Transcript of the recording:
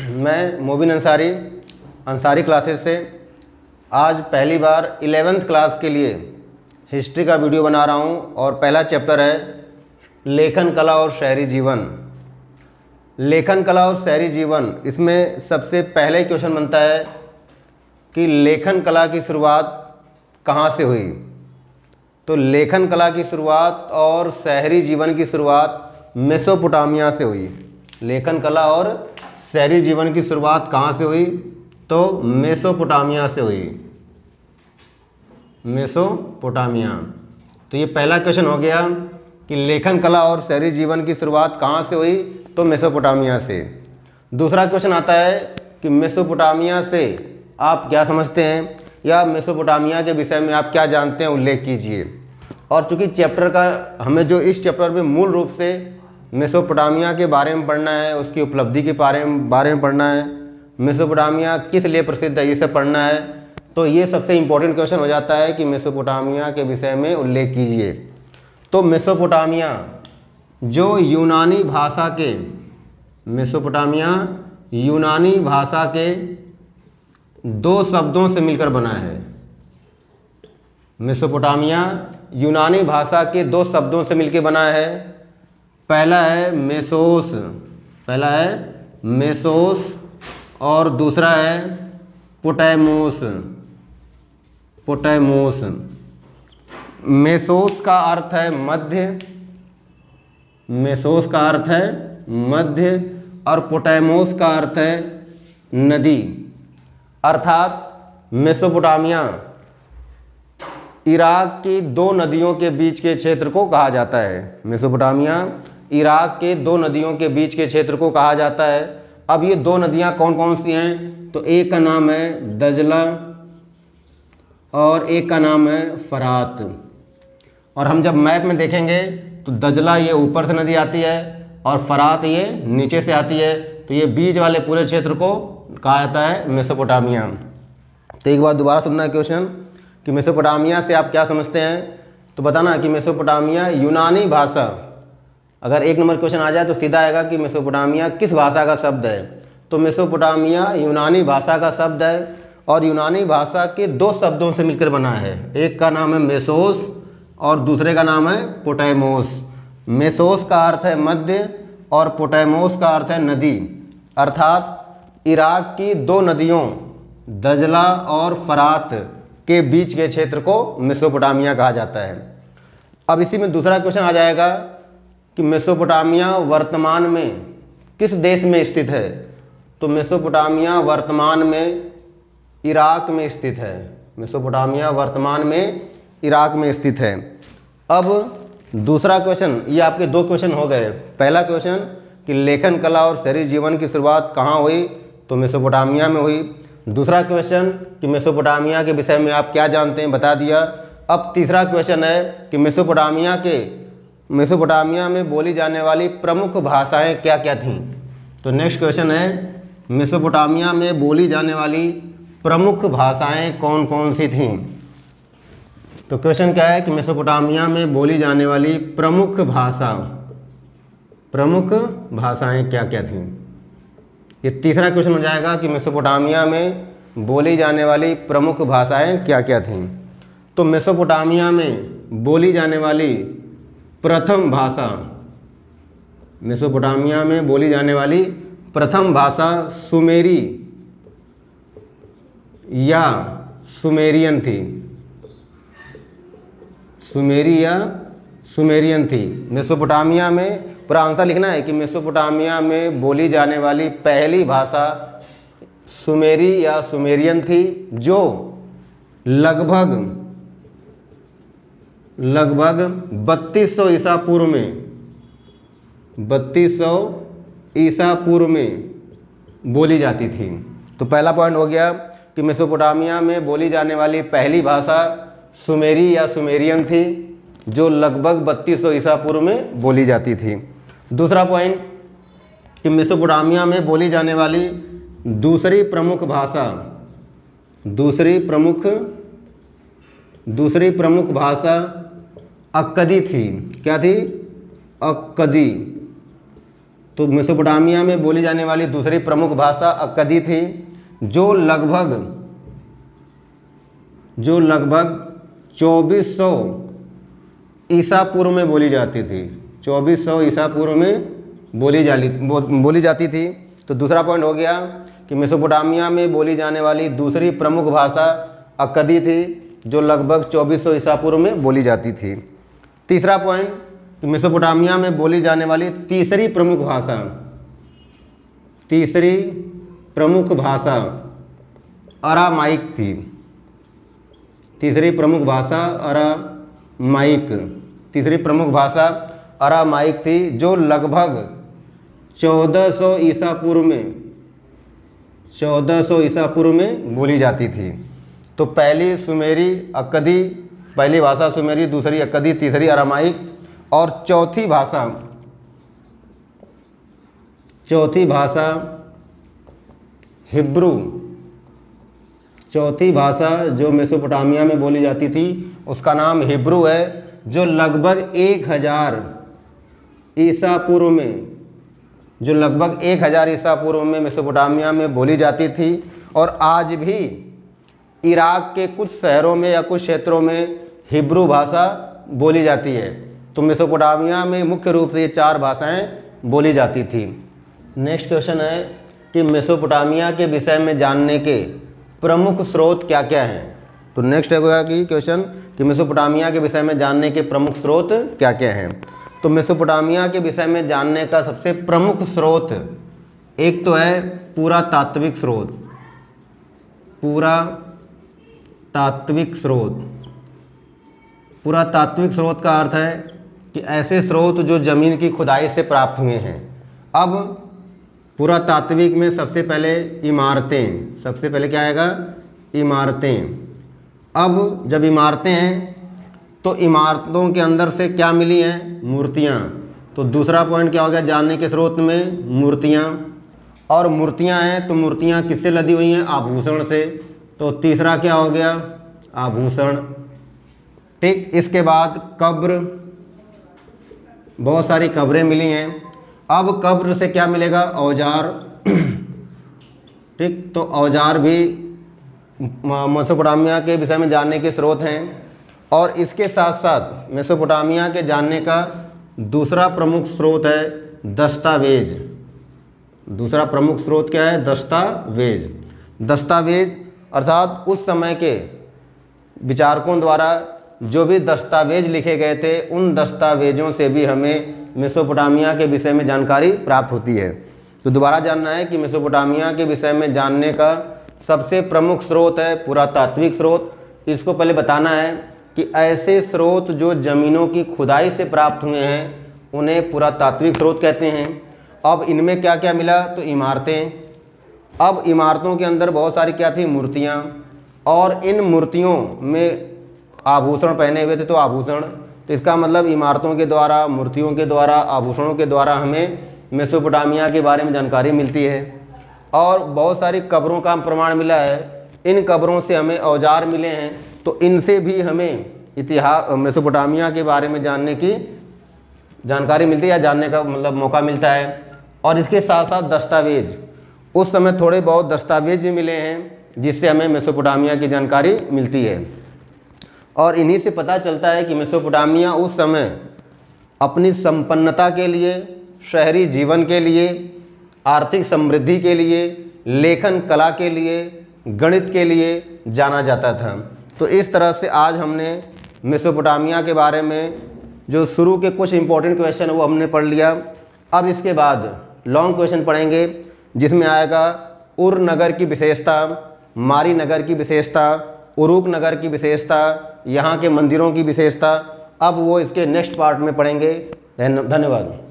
मैं मोबिन अंसारी अंसारी क्लासेस से आज पहली बार 11th क्लास के लिए हिस्ट्री का वीडियो बना रहा हूं और पहला चैप्टर है लेखन कला और शहरी जीवन। लेखन कला और शहरी जीवन, इसमें सबसे पहले क्वेश्चन बनता है कि लेखन कला की शुरुआत कहाँ से हुई। तो लेखन कला की शुरुआत और शहरी जीवन की शुरुआत मेसोपोटामिया से हुई। लेखन कला और शहरी जीवन की शुरुआत कहाँ से हुई? तो मेसोपोटामिया से हुई, मेसोपोटामिया। तो ये पहला क्वेश्चन हो गया कि लेखन कला और शहरी जीवन की शुरुआत कहाँ से हुई? तो मेसोपोटामिया से। दूसरा क्वेश्चन आता है कि मेसोपोटामिया से आप क्या समझते हैं, या मेसोपोटामिया के विषय में आप क्या जानते हैं, उल्लेख कीजिए। और चूंकि चैप्टर का हमें जो इस चैप्टर में मूल रूप से मेसोपोटामिया के बारे में पढ़ना है, उसकी उपलब्धि के बारे में पढ़ना है, मेसोपोटामिया किस लिए प्रसिद्ध है, ये सब पढ़ना है। तो ये सबसे इम्पोर्टेंट क्वेश्चन हो जाता है कि मेसोपोटामिया के विषय में उल्लेख कीजिए। तो मेसोपोटामिया जो यूनानी भाषा के, मेसोपोटामिया यूनानी भाषा के दो शब्दों से मिलकर बना है। मेसोपोटामिया यूनानी भाषा के दो शब्दों से मिलकर बना है। पहला है मेसोस, पहला है मेसोस और दूसरा है पोटैमोस, पोटैमोस। मेसोस का अर्थ है मध्य, मेसोस का अर्थ है मध्य और पोटैमोस का अर्थ है नदी। अर्थात मेसोपोटामिया इराक की दो नदियों के बीच के क्षेत्र को कहा जाता है। मेसोपोटामिया इराक के दो नदियों के बीच के क्षेत्र को कहा जाता है। अब ये दो नदियां कौन कौन सी हैं? तो एक का नाम है दजला और एक का नाम है फरात। और हम जब मैप में देखेंगे तो दजला ये ऊपर से नदी आती है और फरात ये नीचे से आती है। तो ये बीच वाले पूरे क्षेत्र को कहा जाता है मेसोपोटामिया। तो एक बार दोबारा सुनना है क्वेश्चन कि मेसोपोटामिया से आप क्या समझते हैं, तो बताना कि मेसोपोटामिया यूनानी भाषा, अगर एक नंबर क्वेश्चन आ जाए तो सीधा आएगा कि मेसोपोटामिया किस भाषा का शब्द है। तो मेसोपोटामिया यूनानी भाषा का शब्द है और यूनानी भाषा के दो शब्दों से मिलकर बना है। एक का नाम है मेसोस और दूसरे का नाम है पोटैमोस। मेसोस का अर्थ है मध्य और पोटैमोस का अर्थ है नदी। अर्थात इराक की दो नदियों दजला और फरात के बीच के क्षेत्र को मेसोपोटामिया कहा जाता है। अब इसी में दूसरा क्वेश्चन आ जाएगा कि मेसोपोटामिया वर्तमान में किस देश में स्थित है। तो मेसोपोटामिया वर्तमान में इराक में स्थित है। मेसोपोटामिया वर्तमान में इराक में स्थित है। अब दूसरा क्वेश्चन, ये आपके दो क्वेश्चन हो गए। पहला क्वेश्चन कि लेखन कला और शहरी जीवन की शुरुआत कहाँ हुई, तो मेसोपोटामिया में हुई। दूसरा क्वेश्चन कि मेसोपोटामिया के विषय में आप क्या जानते हैं, बता दिया। अब तीसरा क्वेश्चन है कि मेसोपोटामिया में बोली जाने वाली प्रमुख भाषाएं क्या क्या थीं। तो नेक्स्ट क्वेश्चन है मेसोपोटामिया में बोली जाने वाली प्रमुख भाषाएं कौन कौन सी थीं। तो क्वेश्चन क्या है कि मेसोपोटामिया में बोली जाने वाली प्रमुख भाषाएं क्या क्या थीं। ये तीसरा क्वेश्चन हो जाएगा कि मेसोपोटामिया में बोली जाने वाली प्रमुख भाषाएं क्या क्या थीं। तो मेसोपोटामिया में बोली जाने वाली प्रथम भाषा, मेसोपोटामिया में बोली जाने वाली प्रथम भाषा सुमेरी या सुमेरियन थी। सुमेरी या सुमेरियन थी। मेसोपोटामिया में पूरा आंसर लिखना है कि मेसोपोटामिया में बोली जाने वाली पहली भाषा सुमेरी या सुमेरियन थी, जो लगभग 3200 ईसा पूर्व में, 3200 ईसा पूर्व में बोली जाती थी। तो पहला पॉइंट हो गया कि मेसोपोटामिया में बोली जाने वाली पहली भाषा सुमेरी या सुमेरियन थी, जो लगभग 3200 ईसा पूर्व में बोली जाती थी। दूसरा पॉइंट कि मेसोपोटामिया में बोली जाने वाली दूसरी प्रमुख भाषा अक्कदी थी। क्या थी? अक्कदी। तो मेसोपोटामिया में बोली जाने वाली दूसरी प्रमुख भाषा अक्कदी थी, जो लगभग 2400 ईसा पूर्व में बोली जाती थी। 2400 ईसा पूर्व में बोली जाती थी। तो दूसरा पॉइंट हो गया कि मेसोपोटामिया में बोली जाने वाली दूसरी प्रमुख भाषा अक्कदी थी, जो लगभग 2400 ईसा पूर्व में बोली जाती थी। तीसरा पॉइंट कि मेसोपोटामिया में बोली जाने वाली तीसरी प्रमुख भाषा अरामाइक थी। तीसरी प्रमुख भाषा अरामाइक थी, जो लगभग 1400 ईसा पूर्व में बोली जाती थी। तो पहली भाषा सुमेरी, दूसरी अक्कदी, तीसरी अरामाइक और चौथी भाषा हिब्रू। चौथी भाषा जो मेसोपोटामिया में बोली जाती थी उसका नाम हिब्रू है, जो लगभग 1000 ईसा पूर्व में मेसोपोटामिया में बोली जाती थी। और आज भी इराक के कुछ शहरों में या कुछ क्षेत्रों में हिब्रू भाषा बोली जाती है। तो मेसोपोटामिया में मुख्य रूप से ये 4 भाषाएं बोली जाती थी। नेक्स्ट क्वेश्चन है कि मेसोपोटामिया के विषय में जानने के प्रमुख स्रोत क्या क्या हैं। तो नेक्स्ट होगा कि क्वेश्चन कि मेसोपोटामिया के विषय में जानने के प्रमुख स्रोत क्या क्या हैं। तो मेसोपोटामिया के विषय में जानने का सबसे प्रमुख स्रोत एक तो है पुरातात्विक स्रोत। पुरातात्विक स्रोत का अर्थ है कि ऐसे स्रोत जो ज़मीन की खुदाई से प्राप्त हुए हैं। अब पुरातात्विक में सबसे पहले क्या आएगा? इमारतें। अब जब इमारतें हैं तो इमारतों के अंदर से क्या मिली हैं? मूर्तियाँ। तो दूसरा पॉइंट क्या हो गया जानने के स्रोत में? मूर्तियाँ। और मूर्तियाँ हैं तो मूर्तियाँ किससे लदी हुई हैं? आभूषण से। तो तीसरा क्या हो गया? आभूषण। ठीक, इसके बाद कब्र, बहुत सारी कब्रें मिली हैं। अब कब्र से क्या मिलेगा? औजार। ठीक, तो औजार भी मेसोपोटामिया के विषय में जानने के स्रोत हैं। और इसके साथ साथ मेसोपोटामिया के जानने का दूसरा प्रमुख स्रोत है दस्तावेज। दूसरा प्रमुख स्रोत क्या है? दस्तावेज। दस्तावेज अर्थात उस समय के विचारकों द्वारा जो भी दस्तावेज लिखे गए थे, उन दस्तावेजों से भी हमें मेसोपोटामिया के विषय में जानकारी प्राप्त होती है। तो दोबारा जानना है कि मेसोपोटामिया के विषय में जानने का सबसे प्रमुख स्रोत है पुरातात्विक स्रोत। इसको पहले बताना है कि ऐसे स्रोत जो ज़मीनों की खुदाई से प्राप्त हुए हैं उन्हें पुरातात्विक स्रोत कहते हैं। अब इनमें क्या क्या मिला? तो इमारतें। अब इमारतों के अंदर बहुत सारी क्या थी? मूर्तियाँ। और इन मूर्तियों में आभूषण पहने हुए थे, तो आभूषण। तो इसका मतलब इमारतों के द्वारा, मूर्तियों के द्वारा, आभूषणों के द्वारा हमें मेसोपोटामिया के बारे में जानकारी मिलती है। और बहुत सारी कब्रों का प्रमाण मिला है। इन कब्रों से हमें औजार मिले हैं। तो इनसे भी हमें इतिहास मेसोपोटामिया के बारे में जानने की जानकारी मिलती है या जानने का मतलब मौका मिलता है। और इसके साथ साथ दस्तावेज, उस समय थोड़े बहुत दस्तावेज भी मिले हैं जिससे हमें मेसोपोटामिया की जानकारी मिलती है। और इन्हीं से पता चलता है कि मेसोपोटामिया उस समय अपनी संपन्नता के लिए, शहरी जीवन के लिए, आर्थिक समृद्धि के लिए, लेखन कला के लिए, गणित के लिए जाना जाता था। तो इस तरह से आज हमने मेसोपोटामिया के बारे में जो शुरू के कुछ इंपॉर्टेंट क्वेश्चन वो हमने पढ़ लिया। अब इसके बाद लॉन्ग क्वेश्चन पढ़ेंगे जिसमें आएगा उर नगर की विशेषता, मारी नगर की विशेषता, उरुक नगर की विशेषता, यहाँ के मंदिरों की विशेषता। अब वो इसके नेक्स्ट पार्ट में पढ़ेंगे। धन्यवाद।